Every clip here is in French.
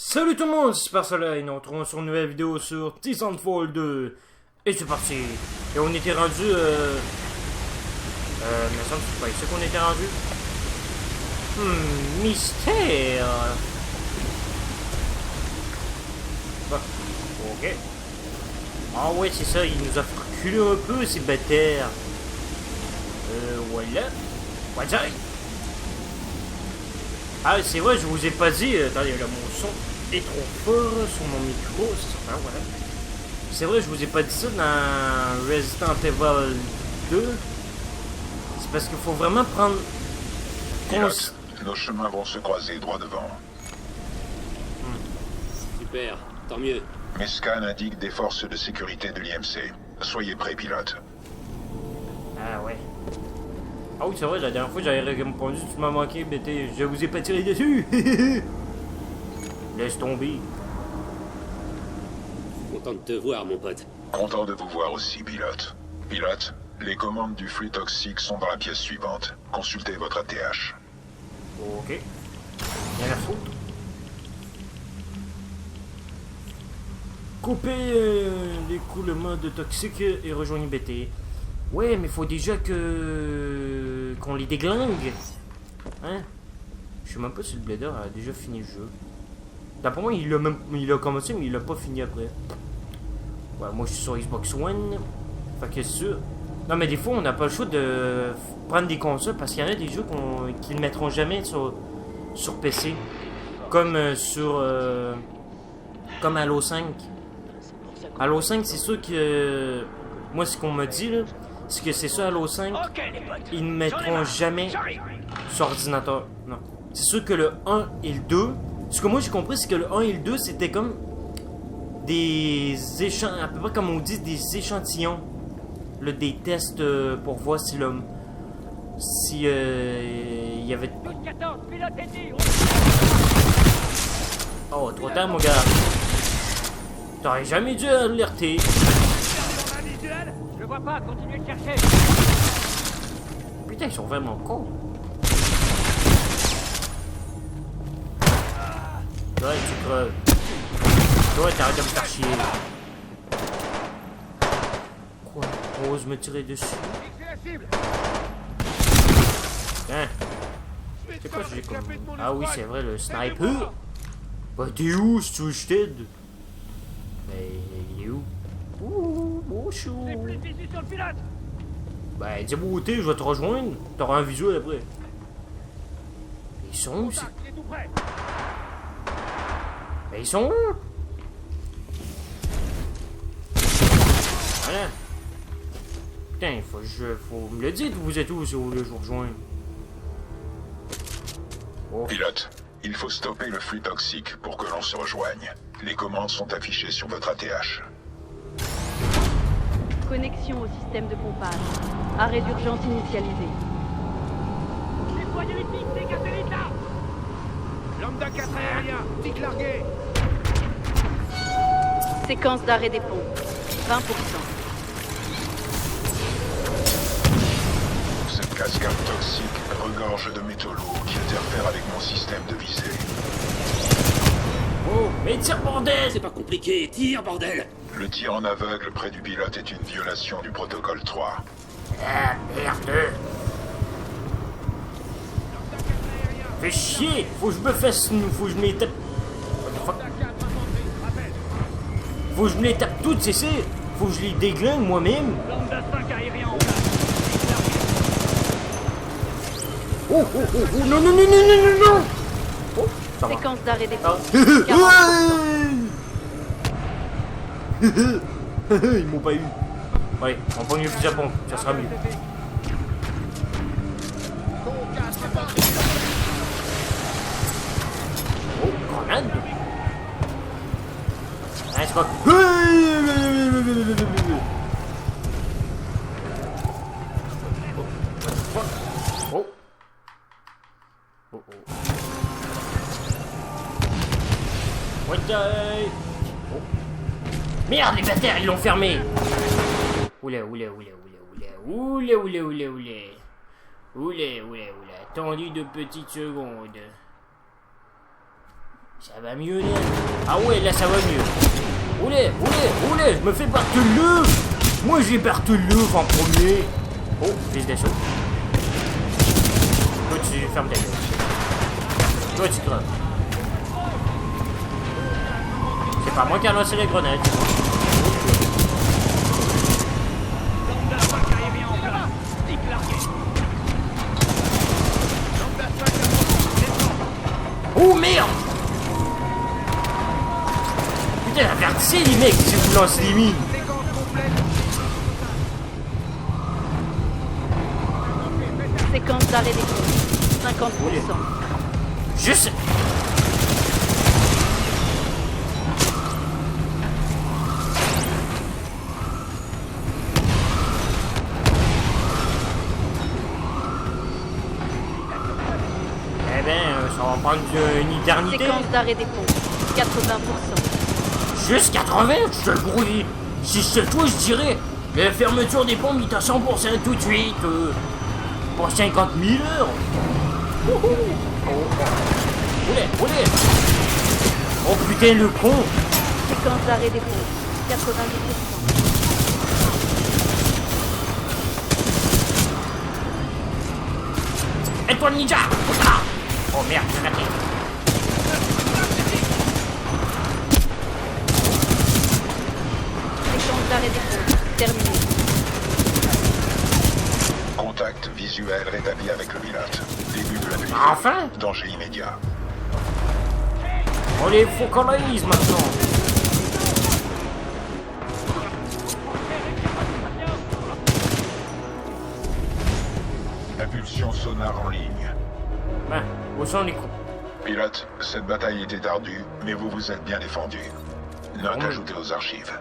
Salut tout le monde, c'est Supersoleil, nous retrouvons sur une nouvelle vidéo sur Titanfall 2. Et c'est parti. Et on était rendu mais ça c'est pas ici qu'on était rendu. Mystère. Bah, ok. Ah ouais, c'est ça, il nous a reculé un peu ces bâtards. Voilà. Voilà. Ah, c'est vrai, je vous ai pas dit. Attendez, là, mon son est trop fort sur mon micro. C'est certain, voilà. C'est vrai, je vous ai pas dit ça dans Resident Evil 2. C'est parce qu'il faut vraiment prendre. Pilote, nos chemins vont se croiser droit devant. Super, tant mieux. Mes scans indiquent des forces de sécurité de l'IMC. Soyez prêts, pilote. Ah ouais. Ah oui, c'est vrai, la dernière fois j'avais répondu, tu m'as manqué, mais je vous ai pas tiré dessus. Laisse tomber. Content de te voir, mon pote. Content de vous voir aussi, pilote. Pilote, les commandes du flux toxique sont dans la pièce suivante. Consultez votre ATH. Ok. Rien à foutre. Coupez l'écoulement de toxique et rejoignez BT. Ouais, mais faut déjà qu'on les déglingue. Hein? Je sais même pas si le Blader a déjà fini le jeu. D'après moi, il a commencé, mais il a pas fini après. Ouais, moi je suis sur Xbox One. Fait que c'est sûr. Non, mais des fois, on n'a pas le choix de prendre des consoles parce qu'il y en a des jeux qui ne mettront jamais sur PC. Comme comme Halo 5. Halo 5, c'est sûr que. Moi, ce qu'on m'a dit, là, c'est que c'est ça, Halo 5. Ils ne mettront jamais sur ordinateur. Non. C'est sûr que le 1 et le 2. Ce que moi j'ai compris, c'est que le 1 et le 2, c'était comme des échantillons. À peu près comme on dit, des échantillons. Là, des tests pour voir si l'homme. Si il y avait. Oh, trop tard, mon gars. T'aurais jamais dû alerter. Je vois pas, continuez de chercher. Putain, ils sont vraiment cons. Ouais, tu creves. Ouais, t'arrêtes de me faire chier. Quoi? Ose me tirer dessus. Hein? C'est quoi j'ai comme... Ah oui, c'est vrai, le sniper. Bah, t'es où si tu veux que je t'aide? Mais il est où? Ouh, beau chou. Ben, dis-moi où t'es, je vais te rejoindre. T'auras un visuel après. Ils sont où, c'est... Ben, ils sont où? Voilà. Putain, faut me le dire, vous êtes où si vous voulez que je vous rejoigne. Oh. Pilote, il faut stopper le flux toxique pour que l'on se rejoigne. Les commandes sont affichées sur votre ATH. Connexion au système de pompage. Arrêt d'urgence initialisé. Nettoyez les pics, dégagez l'état. Lambda 4 aérien, tic largué. Séquence d'arrêt des pompes. 20%. Cette cascade toxique regorge de métaux lourds qui interfèrent avec mon système de visée. Oh, mais tire, bordel! C'est pas compliqué, tire, bordel. Le tir en aveugle près du pilote est une violation du protocole 3. Ah, merde! Fais chier! Faut que je me fasse... Faut que je me les tape... What the fuck? Faut que je me les tape toutes, c'est ça? Faut que je les déglingue moi-même? Lambda 5 aérien. Oh, oh, oh, oh, non, non, non, non, non, non, non! Oh, ça va. Séquence d'arrêt des Ah. pompes. 40%. Ils m'ont pas eu. Ouais, on prend le fusil à pompe, ça sera mieux. Oh, grenade! Ah, c'est pas... Oh. Oh, oh. What the... Oh. Merde, les bâtards, ils l'ont fermé! Oula, oula, oula, oula, oula, oula, oula, oula, oula. Oula, oula, oula. Attendez 2 petites secondes. Ça va mieux, là. Ah ouais, là, ça va mieux. Oulé, je me fais Bartheleuve. Moi, j'ai Bartheleuve en premier. Oh, prise d'assaut. Toi, tu fermes ta gueule. Toi, tu creves. C'est pas moi qui a lancé les grenades. Oh merde! Putain, avertissez les mecs si vous lancez des mines! Séquence d'arrêt des comptes. 50%. Juste... Eh ben, ça va prendre une éternité. Séquence d'arrêt des comptes. 80%. Juste 80? Je te brouille. Si c'est toi, je dirais. La fermeture des pompes est à 100% tout de suite. Pour 50 000 heures. Wouhou. Oulé. Oh putain, le con. Séquence d'arrêt des comptes. 90%. Étoile ninja. Ah. Oh merde, j'ai raté. Séquence d'arrêt des comptes. Terminé. Contact visuel rétabli avec le pilote. Début de la nuit. Enfin. Danger immédiat. On les focalise maintenant. Impulsion sonar en ligne. Ben, où sont les coups? Pilote, cette bataille était ardue, mais vous vous êtes bien défendu. Note ajoutée aux archives.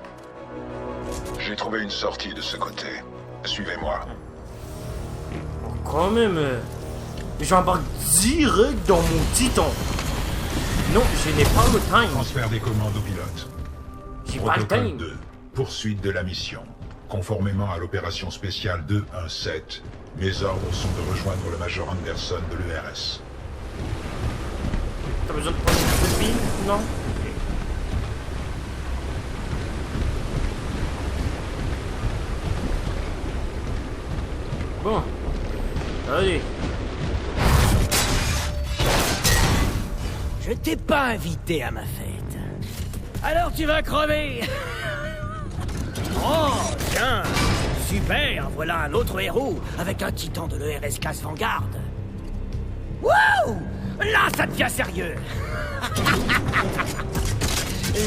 J'ai trouvé une sortie de ce côté. Suivez-moi. Quand même, j'embarque direct dans mon titan. Non, je n'ai pas le time. Transfert des commandes au pilote. J'ai pas le Protocole time. 2. Poursuite de la mission. Conformément à l'opération spéciale 217, mes ordres sont de rejoindre le Major Anderson de l'ERS. T'as besoin de prendre une copine? Non? Bon. Allez. Je t'ai pas invité à ma fête. Alors tu vas crever. Oh, tiens. Super, voilà un autre héros avec un titan de l'ERS classe Vanguard. Wouh! Là, ça devient sérieux.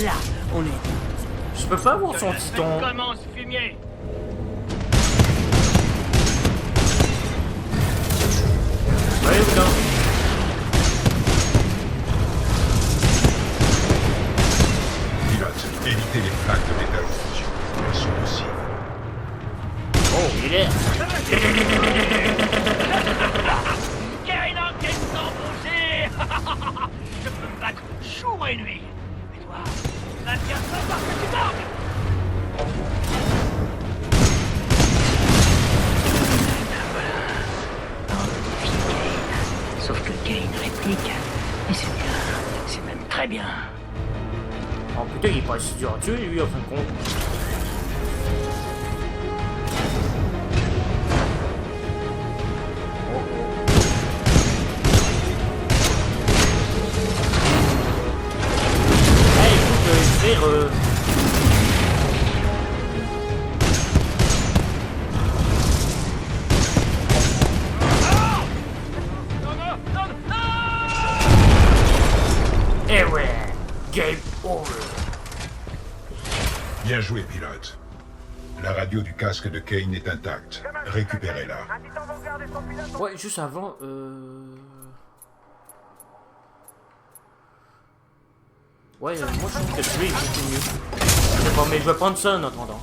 Là, on est... Je peux pas avoir son titan. Commence, fumier. Allez, putain. Pilote, évitez les flaques de métallofusion. Elles sont nocives. Oh, il est. Kane enquête sans bouger. Je peux me battre jour et nuit. Mais toi, ça tient savoir que tu dormes. Sauf que Kane réplique. Et c'est bien. C'est même très bien. Oh putain, il est pas si dur à tuer, lui, en fin de compte. Hey, écoute, frère, Eh ouais, game over. Bien joué, pilote. La radio du casque de Kane est intacte. Récupérez-la. Ouais, juste avant, Ouais, moi je trouve que celui est beaucoup mieux. Je sais pas, mais je vais prendre ça en attendant.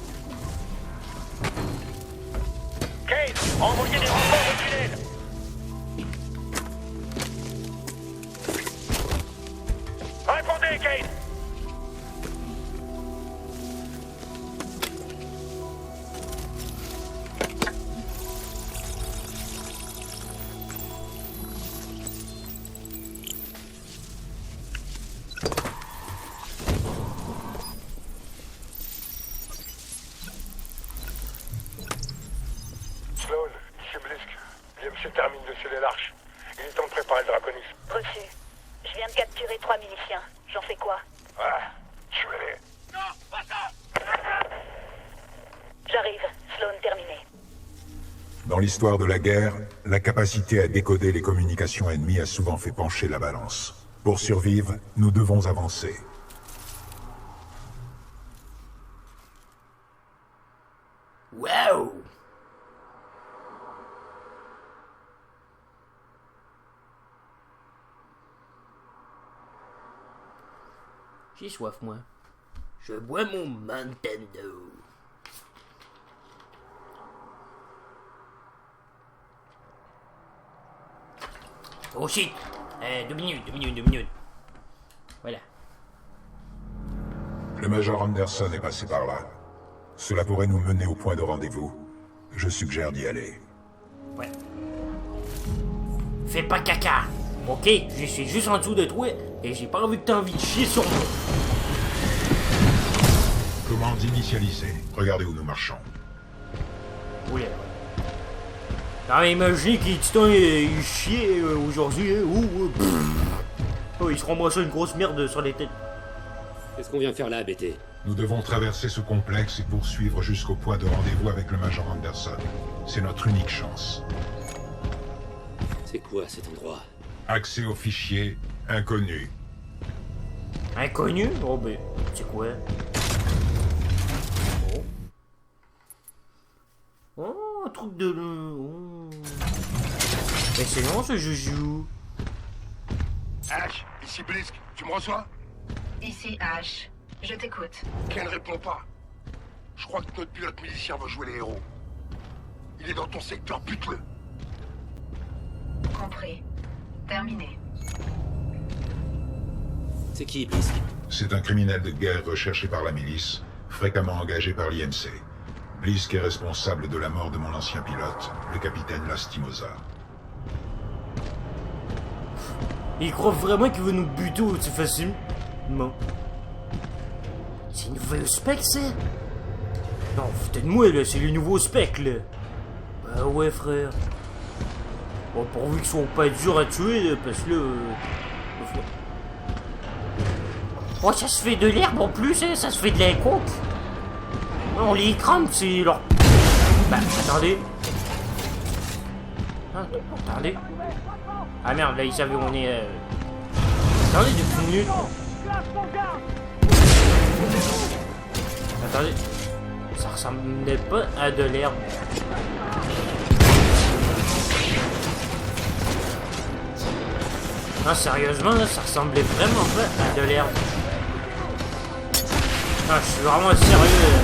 Kane, envoyez des renforts au tunnel. Répondez, Kane. se termine, monsieur Delarche. Il est temps de préparer le Draconis. Reçu. Je viens de capturer 3 miliciens. J'en fais quoi? Ah, tuez-les. Non, pas ça. J'arrive. Sloan terminé. Dans l'histoire de la guerre, la capacité à décoder les communications ennemies a souvent fait pencher la balance. Pour survivre, nous devons avancer. Wow! J'ai soif, moi. Je bois mon Nintendo. Oh shit! 2 minutes. Voilà. Le Major Anderson est passé par là. Cela pourrait nous mener au point de rendez-vous. Je suggère d'y aller. Ouais. Fais pas caca, ok? Je suis juste en dessous de toi et j'ai pas envie que t'aies envie de chier sur moi. Commande initialisée. Regardez où nous marchons. Oui. Ah, imaginez qu'il il chier aujourd'hui, hein? Oh, il se ramasse une grosse merde sur les têtes. Qu'est-ce qu'on vient faire là, BT? Nous devons traverser ce complexe et poursuivre jusqu'au point de rendez-vous avec le Major Anderson. C'est notre unique chance. C'est quoi cet endroit? Accès aux fichiers inconnus. Inconnu? Oh ben, c'est quoi? Oh, un truc de... Oh. Mais c'est long ce joujou. Ash, ici Blisk, tu me reçois? Ici Ash. Je t'écoute. Ken répond pas. Je crois que notre pilote milicien va jouer les héros. Il est dans ton secteur, bute-le. Compris. Terminé. C'est qui, Blisk? C'est un criminel de guerre recherché par la milice, fréquemment engagé par l'INC. Blisk est responsable de la mort de mon ancien pilote, le capitaine Lastimosa. Il croit vraiment qu'il veut nous buter aussi facile? Non. C'est une nouvelle spec, ça? Non, foutez de moi, là, c'est le nouveau spec, là. Bah ouais, frère. Bon, pourvu qu'ils sont pas durs à tuer, là, parce que là... Oh, ça se fait de l'herbe en plus, hein, ça se fait de la coke. On les crame, c'est leur... Bah, attendez. Attendez. Ah merde, là, ils savaient où on est... Attendez, depuis une minute. Attendez. Ça ressemblait pas à de l'herbe. Non, sérieusement, là, ça ressemblait vraiment pas à de l'herbe. Non, je suis vraiment sérieux.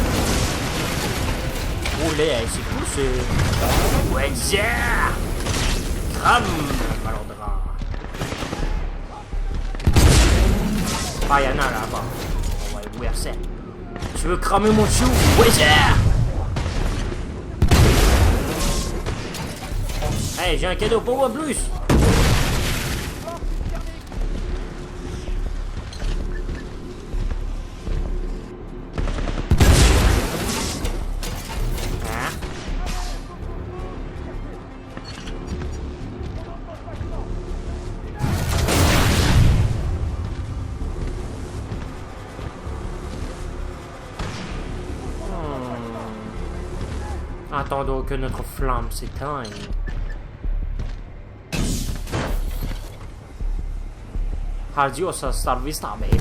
Oh là, c'est cool, c'est... Ouais, tiens! Crame, malandrin. Ah, y'en a là-bas. On va aller ouvrir ça. Tu veux cramer mon chou? Ouais, tiens! Hey, j'ai un cadeau pour moi plus! Attendons que notre flamme s'éteigne. Adios, hasta la vista, baby.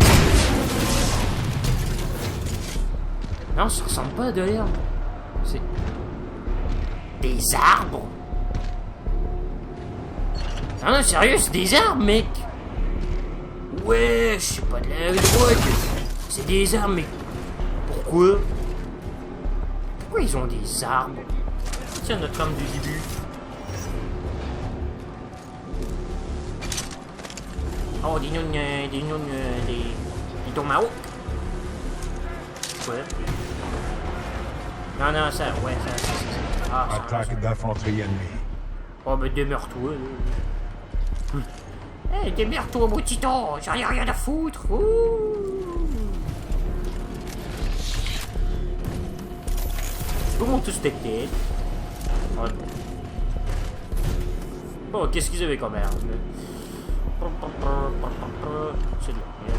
Non, ça ressemble pas à de l'herbe. C'est... des arbres. Non, non, sérieux, c'est des arbres, mec. Ouais, je sais pas de la drogue. C'est des arbres, mais... pourquoi? Pourquoi ils ont des arbres? Tiens, notre femme du début. Oh, des tomahawks. Ouais. Non, non, ça, ouais, ça. Ah, ça, Attaque d'infanterie ennemie. Oh, mais demeure-toi, là. Hey, demeure-toi, mon titan. J'en ai rien à foutre. Ouh. Comment tout se tête? Oh non. Bon, qu'est-ce qu'ils avaient comme arme? C'est de la merde.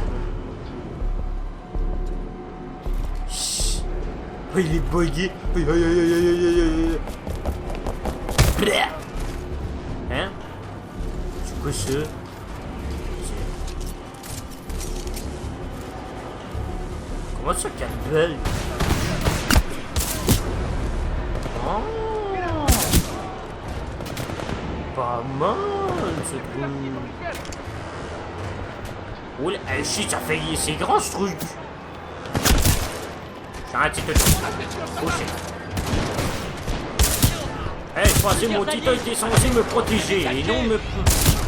Chut. Oh, il est bugué. Aïe, aïe, aïe, aïe, aïe, aïe, aïe. Blah. Hein? C'est quoi ça? Comment ça, Campbell? Oh! Pas mal, ce truc. Oh là, shit, ça fait... C'est grand, ce truc. J'ai un petit peu de... Oh shit. Eh, je pensais mon titan était censé me protéger et non me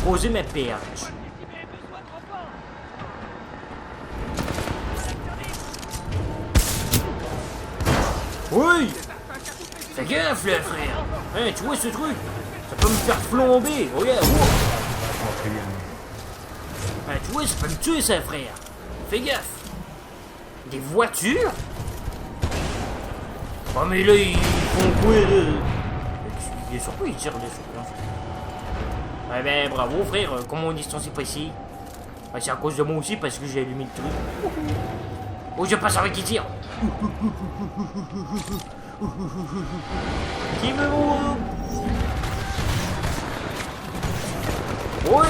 poser mes perches. Oui! Fais gaffe, là, frère! Hein, tu vois ce truc? Ça peut me faire flamber! Regarde! Hein, tu vois, ça peut me tuer, ça, frère! Fais gaffe! Des voitures? Oh, mais là, ils font quoi, là? Et surtout, ils tirent des choses. Ouais, ben, bravo, frère! Comment on distance pas ici? Ben, c'est à cause de moi aussi, parce que j'ai allumé le truc. Oh, je passe avec qui tire! Qui me voit? Oui!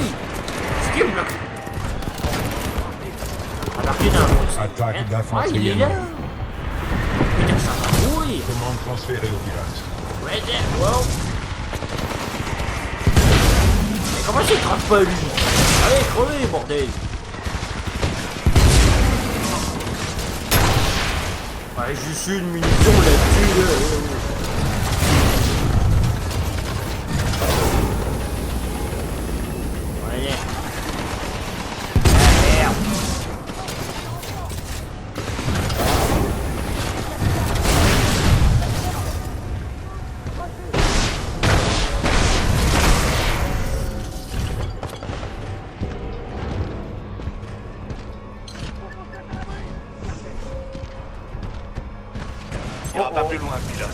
C'est qui me bloque? On a pris d'un monstre. Attaque d'infanterie. Ah, il est là! Putain, ça va, oui! Commande transférée au pilote. Ouais, wow! Mais comment il crame pas, lui? Allez, crevez, bordel! Ouais, juste une munition là-dessus, là. Ouais. Ah, merde. On va pas plus loin, pilote.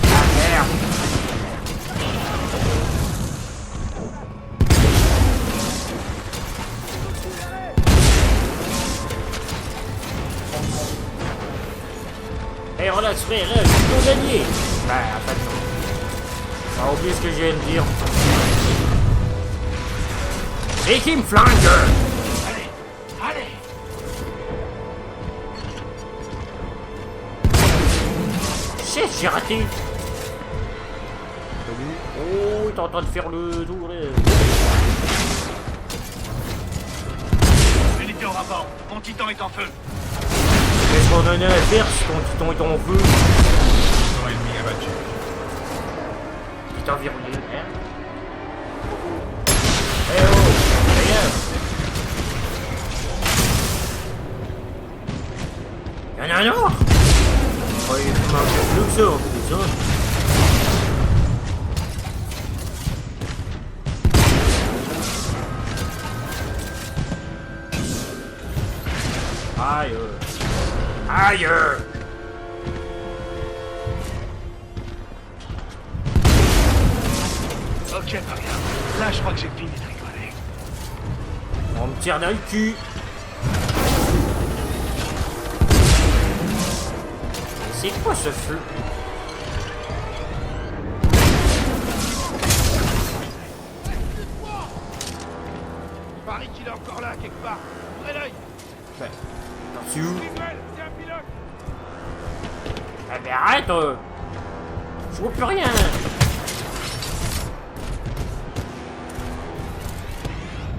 Ah, merde. Hey, relax, frère, je suis ton allié. Bah, en fait, non. T'as oublié ce que je viens de dire. Et qui me flingue? Allez, allez. Shit, j'ai raté. Oh, t'es en train de faire le tour, là. Unité au rapport. Mon titan est en feu. Qu'est-ce qu'on en a à faire si ton titan est en feu? Titan ennemi abattu. Titan verrouillé, hein? Eh oh, fais gaffe. Y'en a un autre? Oh, il manque plus que ça, en plus, hein. Aïe. Aïe. Ok, pas bien. Là, je crois que j'ai fini de rigoler. On me tire dans le cul. C'est quoi ce feu? Parie qu'il est encore là, quelque part. Ouvrez l'œil. Ben, t'en suis où? Miguel, c'est un pilote. Eh ben arrête! Je vois plus rien!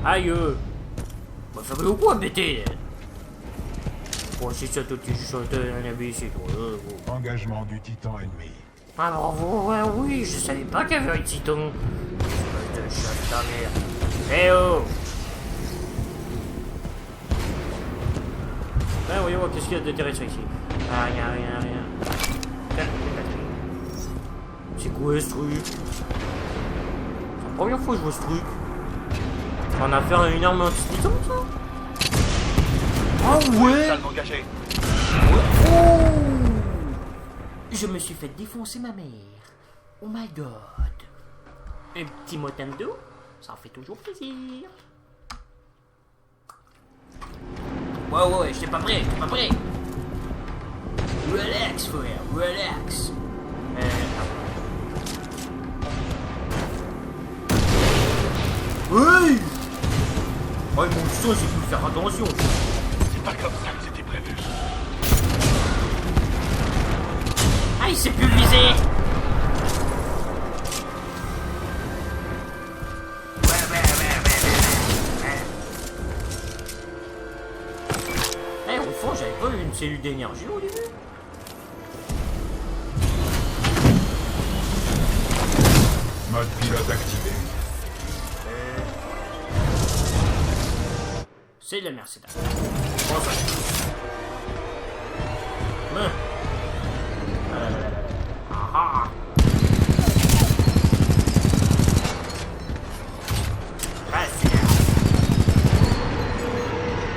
Aïe! Bah ça veut quoi, BT? Bon, c'est ça, toi, tu chantes un ABC, toi. Engagement du titan ennemi. Alors, ouais, oui, je savais pas qu'il y avait un titan. Je te chatte ta mère. Eh oh! Ben, voyons, qu'est-ce qu'il y a d'intéressant ici? Ah, rien. C'est quoi ce truc? C'est la première fois que je vois ce truc. On a fait une arme anti-titan, ça? Oh ouais! Salle engagée. Oh! Je me suis fait défoncer ma mère. Oh my god. Un petit Motendo, ça en fait toujours plaisir. Ouais, j'étais pas prêt, Relax, frère, relax. Oui. Ouais, mon son, j'ai pu faire attention. C'est pas comme ça que c'était prévu. Ah, il s'est plus visé. Au fond, j'avais pas une cellule d'énergie au début. Mode pilote activé. C'est le Mercedes. Bon, ça. Ah.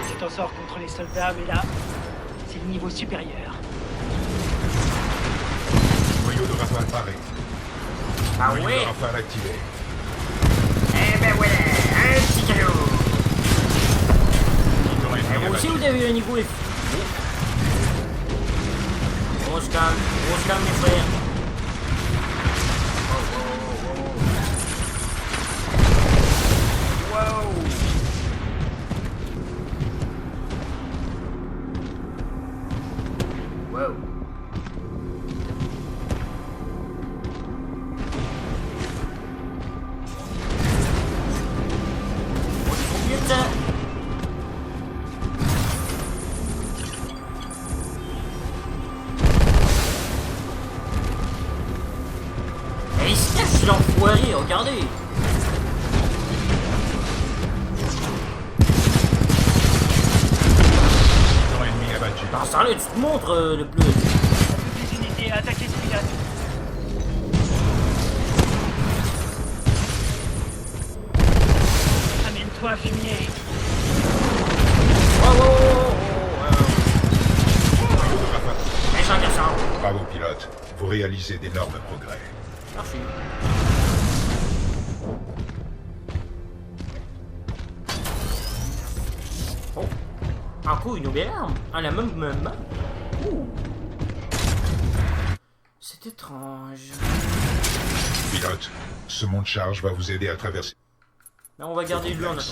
Tu t'en sors contre les soldats, mais là, c'est le niveau supérieur. Noyau de rafale paré. Ah Noyau ouais. de rafale activé. Eh ben voilà, un petit cadeau. Piton ennemi Vous aussi, abattu. vous avez un niveau F. On se calme, mes frères. Wow. Putain. Et il se cache l'enfoiré, regardez. Piton ennemi abattu. Dans ça, là, tu te montres le plus. Les unités à attaquer ce pilote. Amène-toi, fumier. Noyau de rafale. Méchant garçon. Bravo pilote. Vous réalisez d'énormes progrès. Merci. Oh. Un coup, une nouvelle arme. À la même main. Ouh. C'est étrange. Pilote, ce monte-charge va vous aider à traverser. Mais on va garder lui en attendant.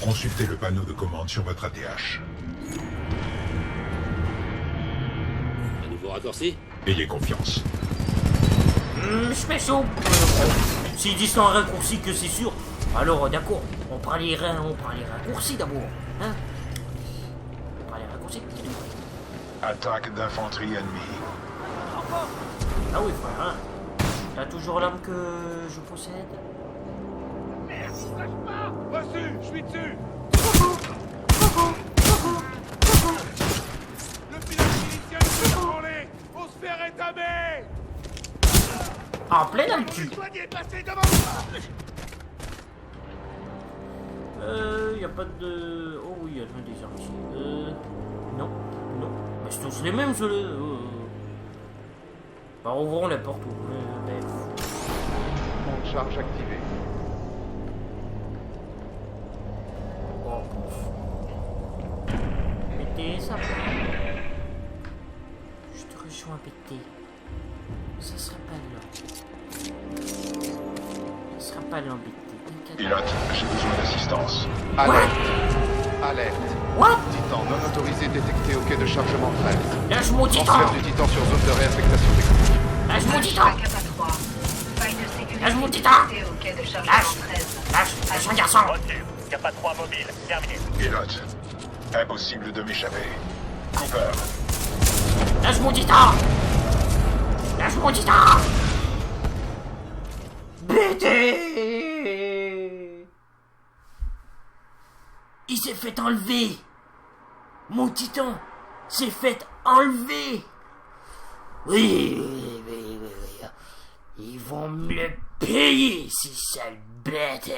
Consultez le panneau de commande sur votre ATH. Un nouveau raccourci? Ayez confiance. Je fais chaud. S'ils disent un raccourci que c'est sûr, alors d'accord, on prend les raccourcis d'abord. Hein? On prend les raccourcis. Attaque d'infanterie ennemie. Ah oui, frère, hein? T'as toujours l'arme que je possède? Reçu, je suis dessus. Le pilote initial est ébranlé. On se fait rétamer. En plein dans le cul. Soignez, passez devant moi. Y a pas de... Oh oui, y a des armes ici. Non. Mais c'est tous les mêmes, ceux-là. Bah, ouvrons la porte. Monte charge activé. Oh, pété, ça va. Je te rejoins, pété. Ça sera pas long. Ça sera pas long, pété. T'inquiète. Pilote, j'ai besoin d'assistance. Alerte. Alerte. What? Titan non autorisé détecté au quai de chargement 13. Lâche mon titan! Transfert du Titan sur zone de réaffectation technique. Lâche mon titan! Lâche mon titan! Lâche un garçon! Y a pas 3 mobiles, terminé. Pilote, impossible de m'échapper. Cooper, Lâche mon titan! Lâche mon titan! BT! Il s'est fait enlever! Mon titan s'est fait enlever! Oui. Ils vont me le payer, ces sales bâtards!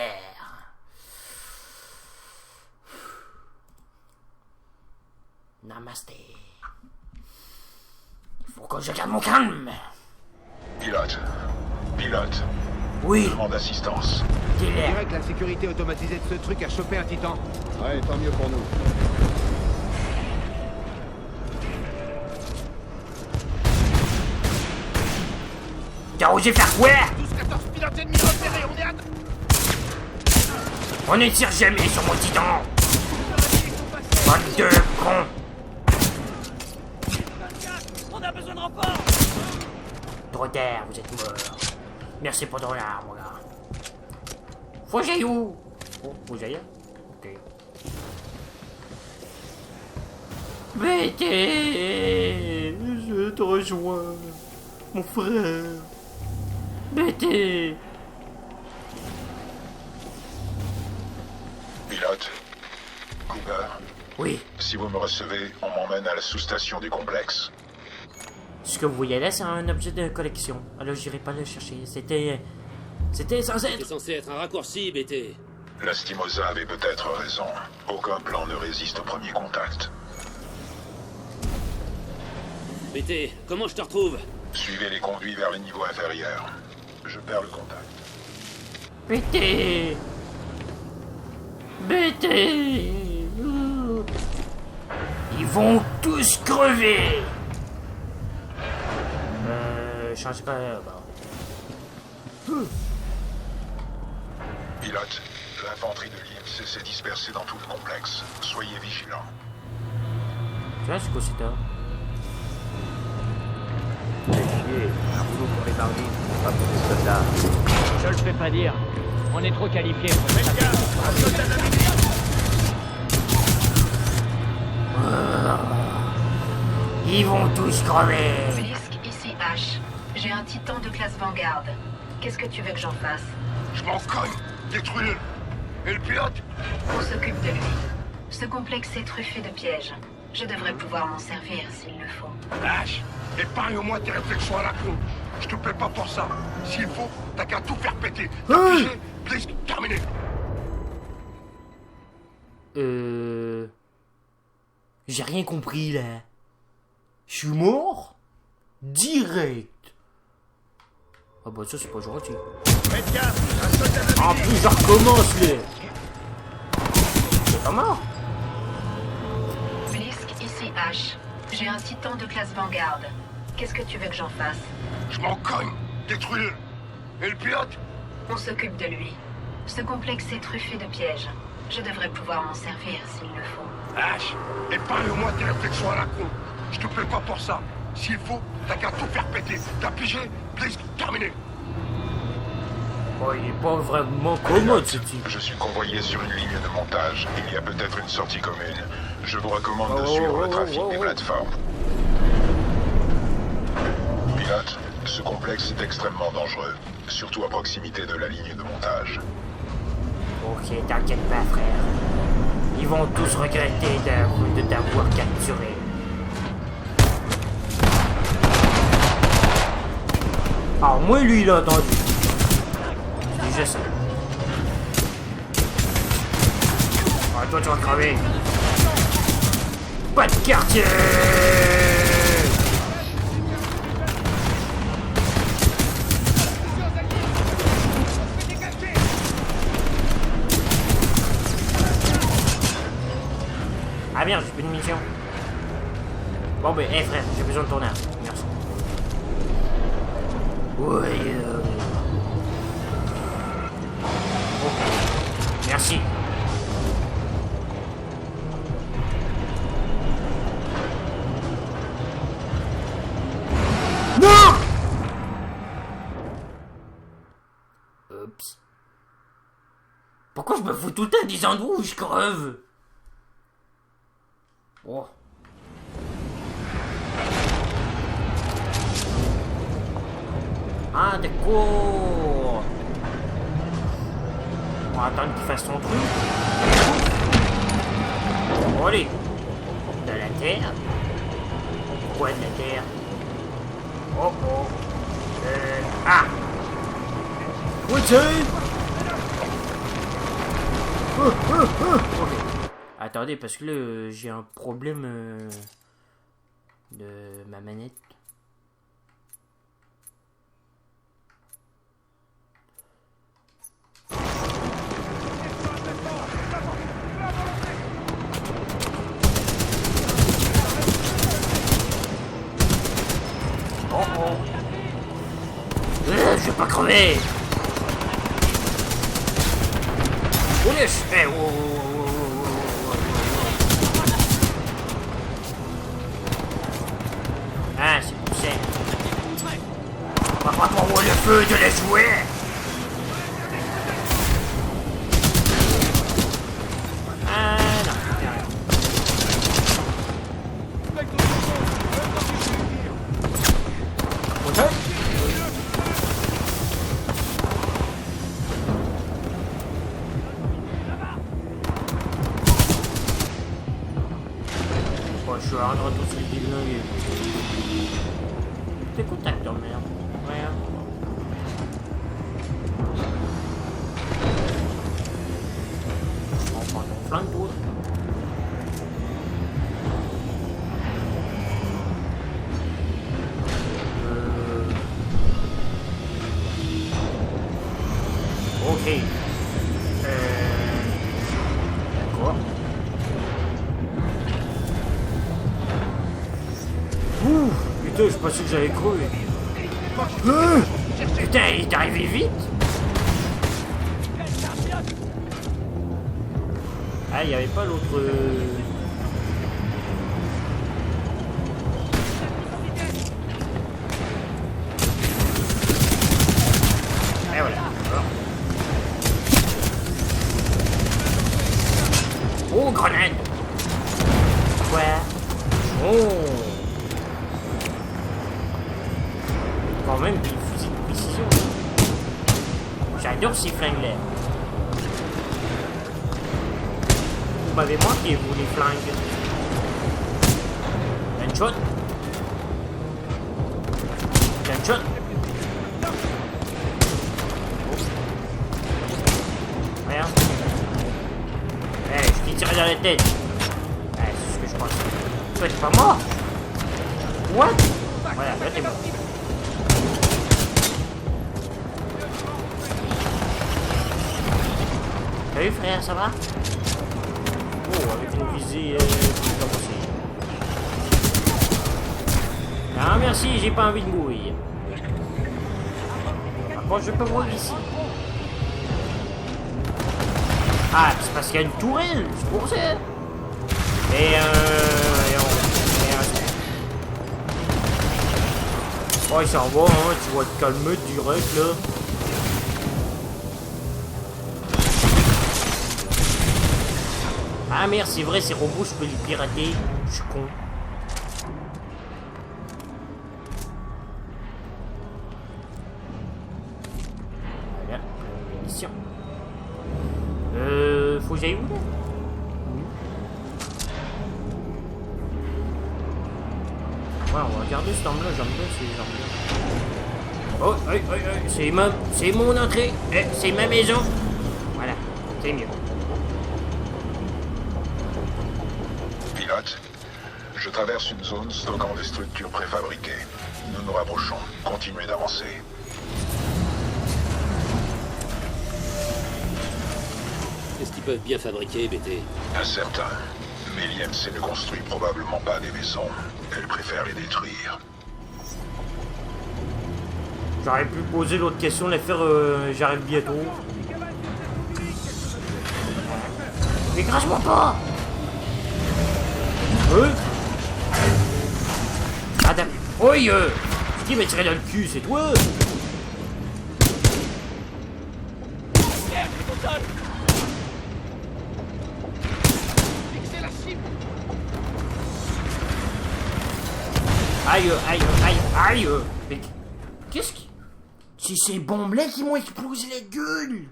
Namasté. Il Pourquoi je garde mon calme? Pilote. Pilote. Oui, Demande assistance. Je dis-le. dirais que la sécurité automatisée de ce truc a chopé un titan. Ouais, tant mieux pour nous. T'as osé faire quoi? 12-14 pilotes ennemis repérés, on est à... On ne tire jamais sur mon titan. Bande de cons. On a besoin de renfort. Trop tard, vous êtes morts. Merci pour ton larme, mon gars. Faut que j'aille où? Oh, faut que j'aille? Ok. BT, je te rejoins, mon frère. BT. Pilote. Cooper. Oui, Si vous me recevez, on m'emmène à la sous-station du complexe. ce que vous voyez là, c'est un objet de collection. Alors j'irai pas le chercher. C'était censé C'est être... censé être un raccourci, BT. Lastimosa avait peut-être raison. Aucun plan ne résiste au premier contact. BT, comment je te retrouve? Suivez les conduits vers les niveaux inférieurs. Je perds le contact. BT. BT. Ils vont tous crever. Change pas... Pilote, l'infanterie de l'IMC s'est dispersée dans tout le complexe. Soyez vigilants. Tu vois, c'est quoi c'est ça? Un boulot pour les marines, pas pour les soldats. Je le fais pas dire. On est trop qualifiés pour Ils vont tous crever. Blisk, ici H. J'ai un titan de classe Vanguard. Qu'est-ce que tu veux que j'en fasse? Je m'en cogne. Détruis-le. Et le pilote? On s'occupe de lui. Ce complexe est truffé de pièges. Je devrais pouvoir m'en servir s'il le faut. Lâche. Épargne-moi tes réflexions à la con. Je te paie pas pour ça. S'il faut, t'as qu'à tout faire péter. T'as pigé? Blisk, terminé. J'ai rien compris là. Je suis mort? Direct. Ah bah ça c'est pas gentil. En plus je recommence là. C'est pas mort. Blisk, ici H. J'ai un titan de classe Vanguard. Qu'est-ce que tu veux que j'en fasse? Je m'en cogne. Détruis-le. Et le pilote? On s'occupe de lui. Ce complexe est truffé de pièges. Je devrais pouvoir m'en servir s'il le faut. Lâche. Épargne-moi tes réflexions à la con. Je te paie pas pour ça. S'il faut, t'as qu'à tout faire péter. T'as pigé? Blisk, terminé. Oh, il est pas vraiment commode ce type. Je suis convoyé sur une ligne de montage. Il y a peut-être une sortie commune. Je vous recommande de suivre le trafic des plateformes. Pilote, ce complexe est extrêmement dangereux. Surtout à proximité de la ligne de montage. Ok, t'inquiète pas frère. Ils vont tous regretter de t'avoir capturé. Alors moi lui il a entendu. Je sais. Ah toi tu vas crever. Pas de quartier. Ah merde, j'ai plus de munitions. Bon ben, hé frère, j'ai besoin de ton arme. Merci. Oui. Ok. Merci. Non! Oups. Pourquoi je me fous tout le temps des endroits où je creve? Oh. Ah d'accord. On va attendre qu'il fasse son truc. Bon, allez. De la terre. Pourquoi de la terre? Oh oh. Ah. Oui, ok. Attendez, parce que là, j'ai un problème de ma manette. crever. Oh les cheveux. Oh, oh, oh, oh, oh, oh. Ah, c'est poussé. On va pas m'envoyer le feu de les jouer. Ah non, derrière. Ok. Bon, je suis à rendre tout ce qui est déglingué. T'es contact, merde. Ouais. On prend ton flingue, toi. Ok. D'accord. Ouh, putain, je pensais que j'allais crever. Putain, il est arrivé vite. Ah, il n'y avait pas l'autre... Et voilà. Oh, grenade. Quoi? Oh. Quand même des fusils de précision. J'adore ces flingues-là. Vous m'avez manqué, vous, les flingues. Gunshot. Gunshot. Regarde. Je t'ai tiré dans la tête. C'est ce que je pense. Toi, t'es pas mort? What? Voilà, là, t'es mort. Salut, frère, ça va? Oh, avec une visée plus avancée. Non, merci, j'ai pas envie de mourir. Par contre, je peux mourir ici. Ah, c'est parce qu'il y a une tourelle, c'est pour ça. Et oh, il s'en va, hein, tu vas te calmer direct, là. Ah merde, c'est vrai, ces robots, je peux les pirater. Je suis con. Voilà, mission. Faut que j'aille où, là? Ouais, on va regarder cet homme-là, j'aime bien ces gens-là. Oh, c'est mon entrée, c'est ma maison. Voilà, c'est mieux. Pilote, je traverse une zone stockant des structures préfabriquées. Nous nous rapprochons. Continuez d'avancer. Qu'est-ce qu'ils peuvent bien fabriquer, BT? Incertain. Mais l'IMC ne construit probablement pas des maisons. Elle préfère les détruire. J'aurais pu poser l'autre question, la faire j'arrive bientôt. Écrase-moi pas! Attends. Oi! Qui m'a tiré dans le cul, c'est toi? Aïe, aïe, aïe, aïe! Mais qu'est-ce qui... C'est ces bombes-là qui m'ont explosé la gueule!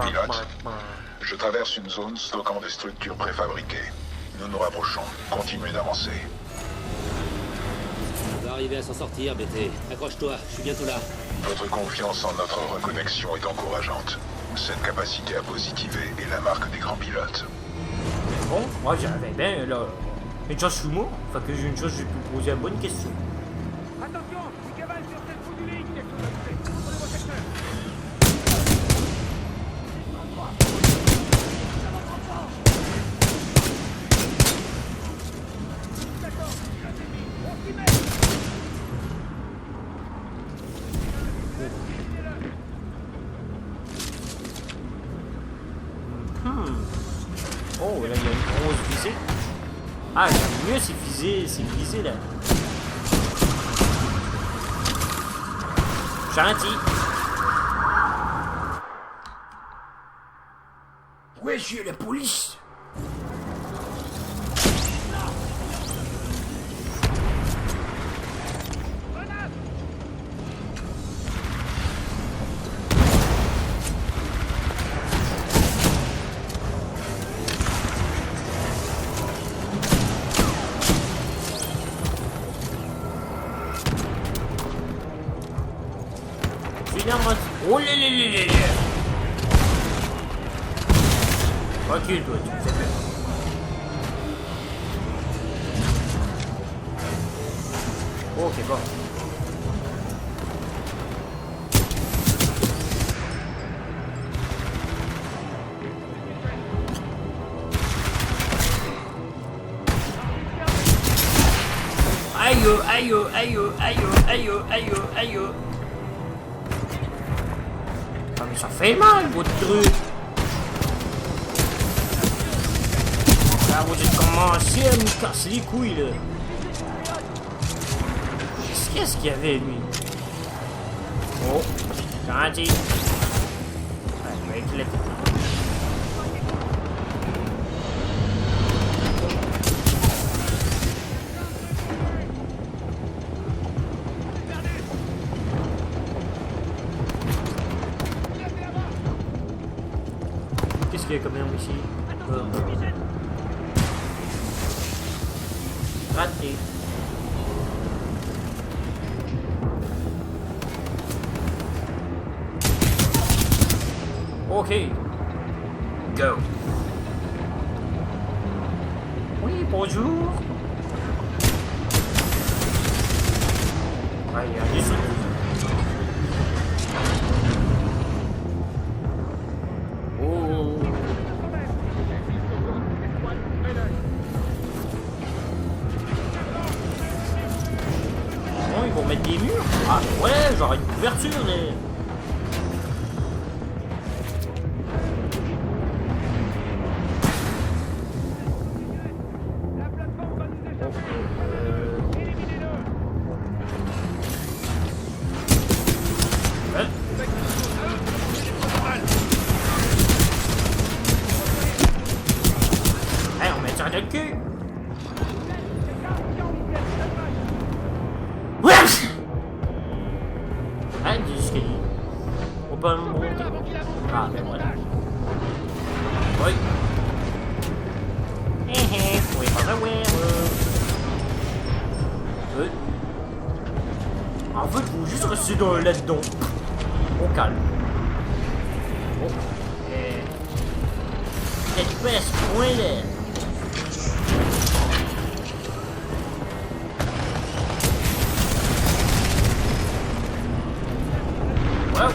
Pilote, je traverse une zone stockant des structures préfabriquées. Nous nous rapprochons. Continuez d'avancer. On va arriver à s'en sortir, BT. Accroche-toi, je suis bientôt là. Votre confiance en notre reconnexion est encourageante. Cette capacité à positiver est la marque des grands pilotes. Bon, moi j'avais bien là. Une chance, je suis mort. Enfin que j'ai une chance, j'ai pu poser la bonne question. Attention, il cavale sur cette bout du ligne, quelque chose à faire. Contrôlez vos secteurs. Ah, j'aime mieux ces visées là. Gentil. Ouais, j'ai la police. Oh là là là là. Recule toi, tu me fais peur. Ok, bon. Aïe, aïe, aïe, aïe, aïe, aïe, aïe. Ah mais ça fait mal votre truc. Là vous êtes commencé à me casser les couilles là. Qu'est-ce qu'il y avait lui? Oh, gentil. Ouais, je vais éclater. Qu'est-ce qu'il y a comme arme ici? Raté. Ok. Go. Oui, bonjour. Ah, il y a des autres. Ils vont mettre des murs. Ah ouais, j'aurai une couverture là. Hey, on met ça dans le cul. Ah, des escaliers. On peut le monter. Ah, ben voilà. Oui. Oui, pas vrai, ouais. Oui. En fait, faut juste rester dans là-dedans. Au calme. Oh. Peut-être pas à ce point-là. Wow.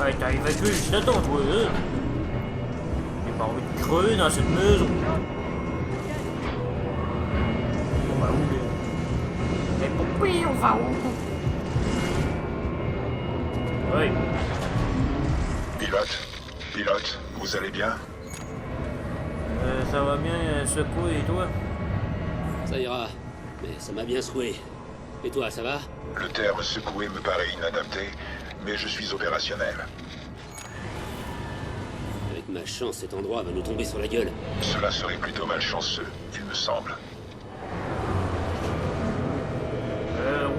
Ouais, t'as évacué juste à temps, toi, hein? J'ai pas envie de crever dans cette maison. On va où, là? Mais pourquoi on va où? Oui. Pilote, vous allez bien? Ça va bien, secoué, et toi? Ça ira, mais ça m'a bien secoué. Et toi, ça va? Le terme secoué me paraît inadapté, mais je suis opérationnel. Avec ma chance, cet endroit va nous tomber sur la gueule. Cela serait plutôt malchanceux, il me semble.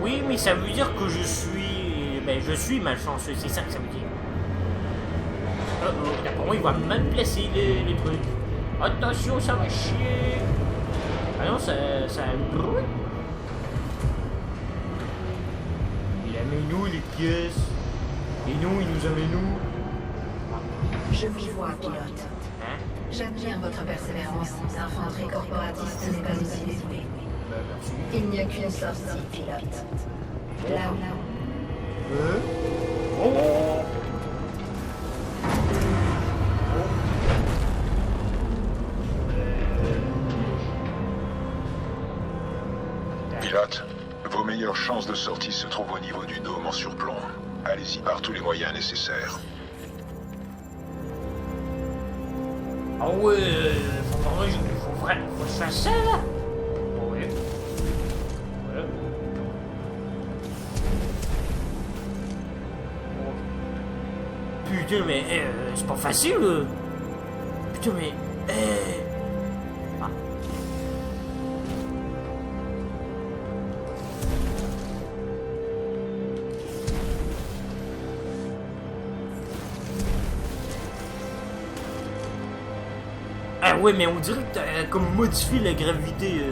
Oui, mais ça veut dire que je suis... Ben, je suis malchanceux, c'est ça que ça veut dire. D'accord, il va mal placer les trucs. Attention, ça va chier. Ah non, ça brûle. Il amène nous les pièces. Et nous, il nous amène nous. Je vous vois, pilote. Hein? J'admire votre persévérance. L'infanterie corporatiste n'est pas aussi désolée. Il n'y a qu'une sortie, pilote. Là-haut. Oh! Pilote, vos meilleures chances de sortie se trouvent au niveau du dôme en surplomb. Allez-y par tous les moyens nécessaires. Ah ouais, faut que je fasse ça là. Ouais. Ouais. Putain, mais c'est pas facile. Putain, mais. Ah. Ah ouais, mais on dirait que t'as comme modifié la gravité.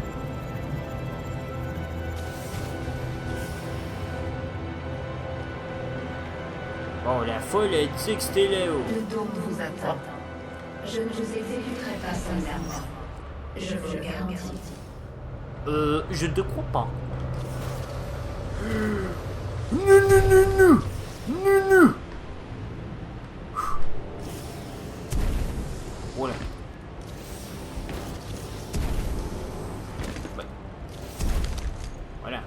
Bon, la folle a dit que c'était là-haut. Le dôme vous attend. Je ne vous exécuterai pas sans arme. Je vous le garantis. Je ne te crois pas. Non. Voilà. Voilà.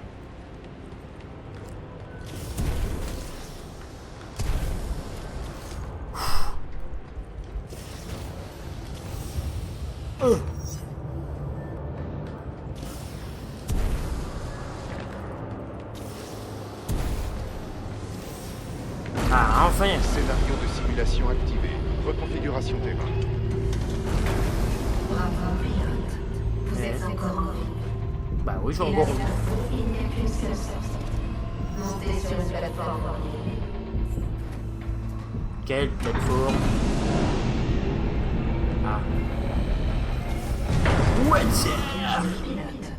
Ah, enfin. Scénario de simulation activé. Reconfiguration terrain. Bravo, pilote. Vous êtes encore en vie. Bah oui, je suis Et encore. là, il n'y a qu'une seule sortie. Montez sur une plateforme en ligne. Quelle plateforme? Ah. What's up? Pilote.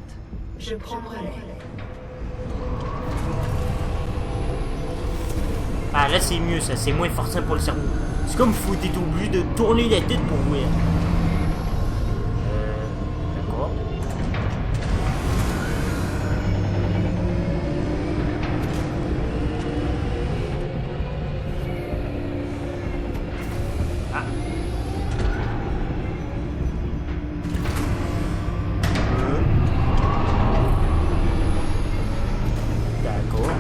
Je prends le relais. Ah là c'est mieux ça, c'est moins forçant pour le cerveau. C'est comme faut t'es obligé de tourner la tête pour voir. D'accord. Ah. D'accord.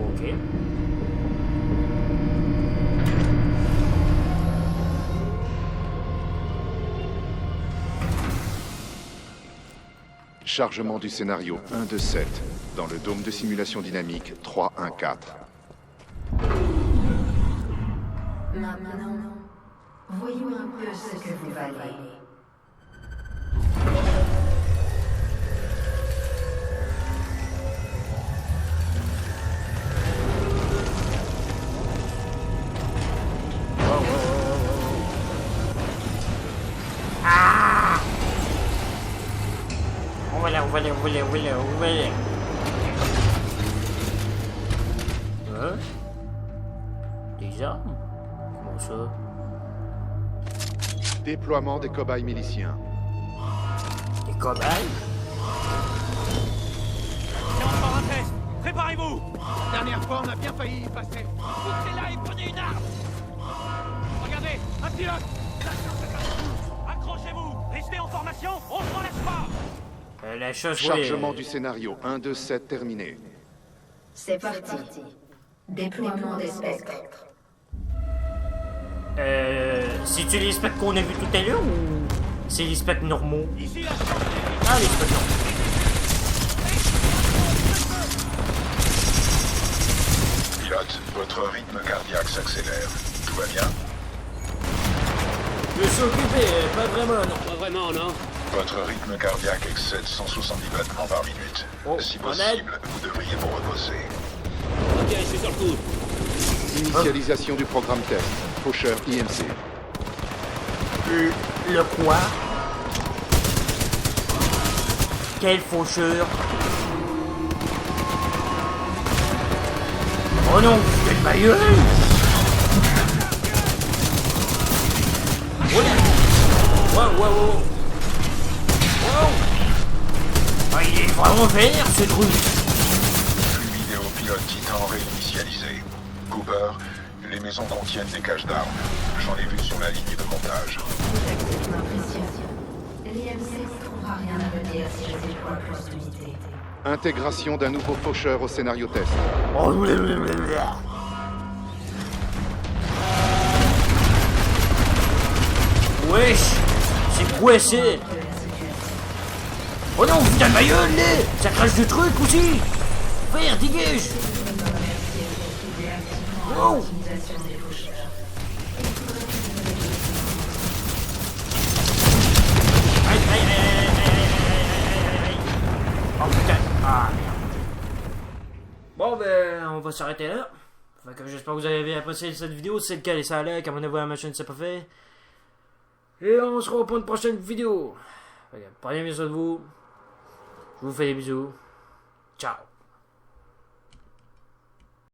Ok. Chargement du scénario 127 dans le dôme de simulation dynamique 314. Maintenant, voyons un peu ce que vous valez. On va aller. Hein? Des armes? Comment ça? Déploiement des cobayes miliciens. Des cobayes? C'est encore un test. Préparez-vous. La dernière fois, on a bien failli y passer. Foutez là et prenez une arme. Regardez, un pilote. Accrochez-vous. Restez en formation, on s'en laisse pas. La chose, Chargement du scénario 127 terminé. C'est parti. Déploiement des spectres. C'est-tu les specs qu'on a vus tout à l'heure ou c'est les specs normaux? Ici, la Ah, les specs normaux. Pilote, votre rythme cardiaque s'accélère. Tout va bien? Je suis occupé, pas vraiment, non. Pas vraiment, non? Votre rythme cardiaque excède 170 battements par minute. Oh, Si on possible, vous devriez vous reposer. Ok, je suis sur le coup. Initialisation du programme test. Faucheur IMC. Le quoi? Quel faucheur? Oh non, faites ma gueule! Wow. Ah, il est vraiment vénère ce truc! Flux vidéo pilote Titan réinitialisé. Cooper, les Les maisons contiennent des caches d'armes. J'en ai vu sur la ligne de montage. C'est impressionnant. L'IMC ne trouvera rien à me dire si je déploie plus d'unités. Intégration d'un nouveau faucheur au scénario test. Oh, blablabla. Wesh, c'est quoi ça? Oh non, putain de ma gueule, là! Ça crache du truc aussi! Frère, dégage! Wow! Aïe, aïe, aïe, aïe, aïe, aïe. Oh putain! Ah merde! Bon ben, on va s'arrêter là. Fait que j'espère que vous avez apprécié cette vidéo. Si c'est le cas, laissez un like, abonnez-vous à ma chaîne si c'est pas fait. Et on se revoit pour une prochaine vidéo. Prenez bien soin de vous. Je vous fais des bisous. Ciao.